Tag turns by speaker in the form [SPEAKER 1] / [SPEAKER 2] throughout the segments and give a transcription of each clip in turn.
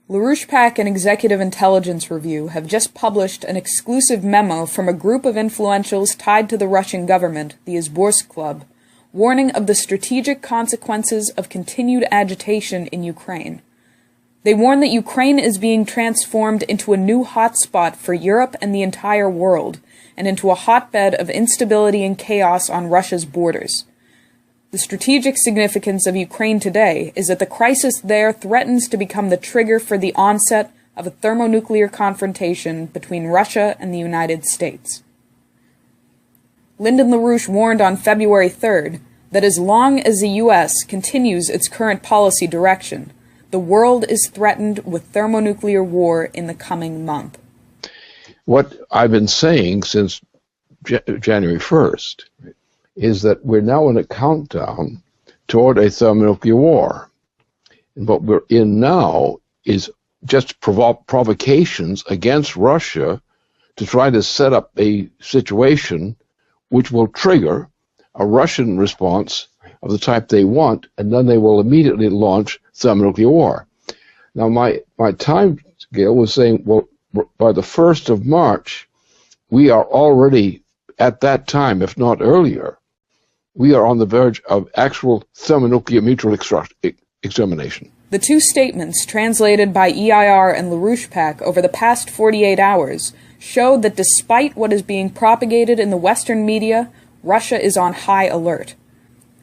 [SPEAKER 1] Ruskem and Executive Intelligence Review have just published an exclusive memo from a group of influentials tied to the Russian government, the Izborsk Club, warning of the strategic consequences of continued agitation in Ukraine. They warn that Ukraine is being transformed into a new hotspot for Europe and the entire world, and into a hotbed of instability and chaos on Russia's borders. The strategic significance of Ukraine today is that the crisis there threatens to become the trigger for the onset of a thermonuclear confrontation between Russia and the United States. Lyndon LaRouche warned on February 3rd that as long as the U.S. continues its current policy direction, the world is threatened with thermonuclear war in the coming month.
[SPEAKER 2] What I've been saying since January 1st is that we're now in a countdown toward a thermonuclear war. And what we're in now is just provocations against Russia to try to set up a situation which will trigger a Russian response of the type they want, and then they will immediately launch thermonuclear war. Now, my time scale was saying, well, by the 1st of March, we are already at that time, if not earlier, we are on the verge of actual thermonuclear mutual extermination.
[SPEAKER 1] The two statements, translated by EIR and Ruskem over the past 48 hours, show that despite what is being propagated in the Western media, Russia is on high alert.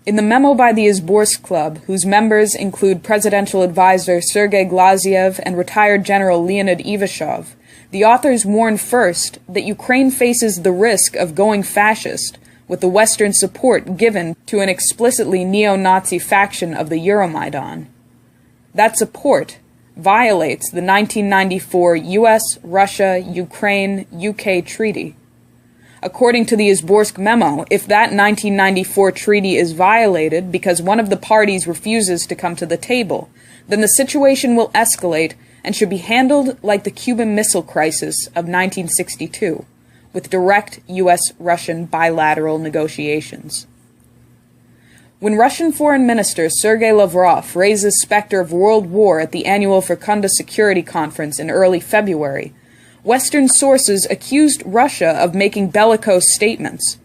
[SPEAKER 1] In the memo by the Izborsk Club, whose members include presidential advisor Sergei Glaziev and retired General Leonid Ivashov, the authors warn first that Ukraine faces the risk of going fascist, with the Western support given to an explicitly neo-Nazi faction of the Euromaidan. That support violates the 1994 U.S., Russia, Ukraine, UK treaty. According to the Izborsk memo, if that 1994 treaty is violated because one of the parties refuses to come to the table, then the situation will escalate and should be handled like the Cuban Missile Crisis of 1962. With direct U.S.-Russian bilateral negotiations. When Russian Foreign Minister Sergei Lavrov raised the specter of world war at the annual Fecunda Security Conference in early February, Western sources accused Russia of making bellicose statements.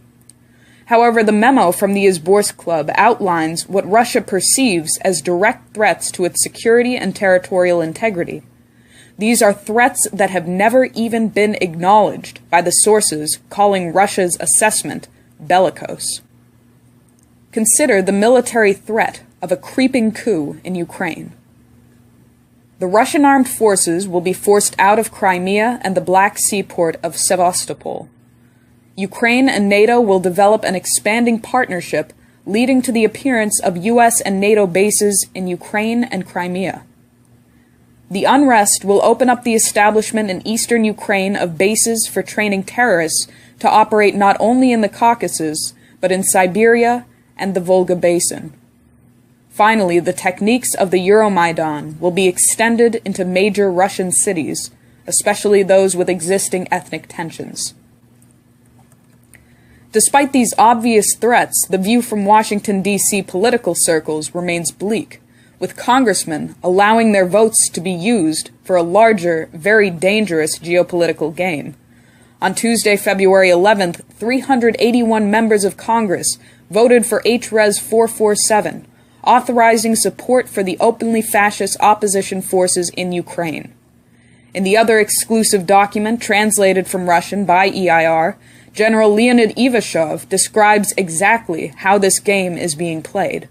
[SPEAKER 1] However, the memo from the Izborsk Club outlines what Russia perceives as direct threats to its security and territorial integrity. These are threats that have never even been acknowledged by the sources calling Russia's assessment bellicose. Consider the military threat of a creeping coup in Ukraine. The Russian armed forces will be forced out of Crimea and the Black Sea port of Sevastopol. Ukraine and NATO will develop an expanding partnership leading to the appearance of U.S. and NATO bases in Ukraine and Crimea. The unrest will open up the establishment in eastern Ukraine of bases for training terrorists to operate not only in the Caucasus, but in Siberia and the Volga Basin. Finally, the techniques of the Euromaidan will be extended into major Russian cities, especially those with existing ethnic tensions. Despite these obvious threats, the view from Washington, D.C. political circles remains bleak, with congressmen allowing their votes to be used for a larger, very dangerous geopolitical game. On Tuesday, February 11th, 381 members of Congress voted for H.Res. 447, authorizing support for the openly fascist opposition forces in Ukraine. In the other exclusive document, translated from Russian by EIR, General Leonid Ivashov describes exactly how this game is being played.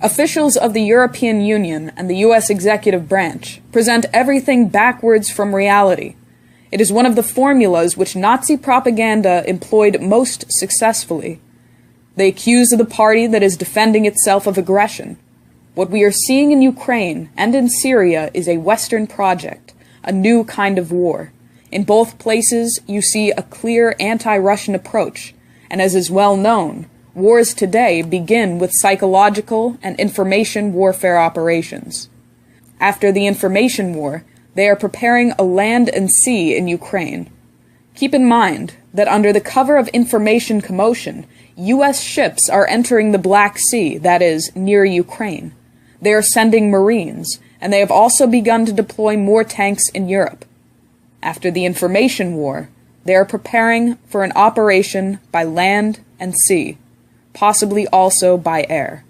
[SPEAKER 1] Officials of the European Union and the U.S. executive branch present everything backwards from reality. It is one of the formulas which Nazi propaganda employed most successfully. They accuse the party that is defending itself of aggression. What we are seeing in Ukraine and in Syria is a Western project, a new kind of war. In both places, you see a clear anti-Russian approach, and as is well known, wars today begin with psychological and information warfare operations. After the information war, they are preparing a land and sea in Ukraine. Keep in mind that under the cover of information commotion, U.S. ships are entering the Black Sea, that is, near Ukraine. They are sending Marines, and they have also begun to deploy more tanks in Europe. After the information war, they are preparing for an operation by land and sea, possibly also by air.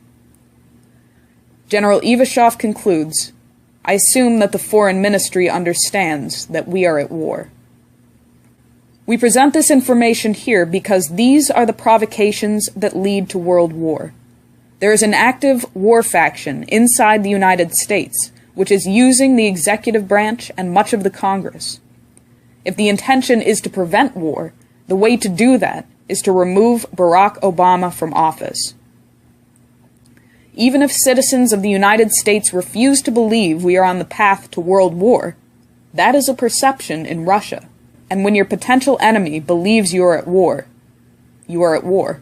[SPEAKER 1] General Ivashov concludes, "I assume that the Foreign Ministry understands that we are at war." We present this information here because these are the provocations that lead to world war. There is an active war faction inside the United States, which is using the executive branch and much of the Congress. If the intention is to prevent war, the way to do that is to remove Barack Obama from office. Even if citizens of the United States refuse to believe we are on the path to world war, that is a perception in Russia. And when your potential enemy believes you are at war, you are at war.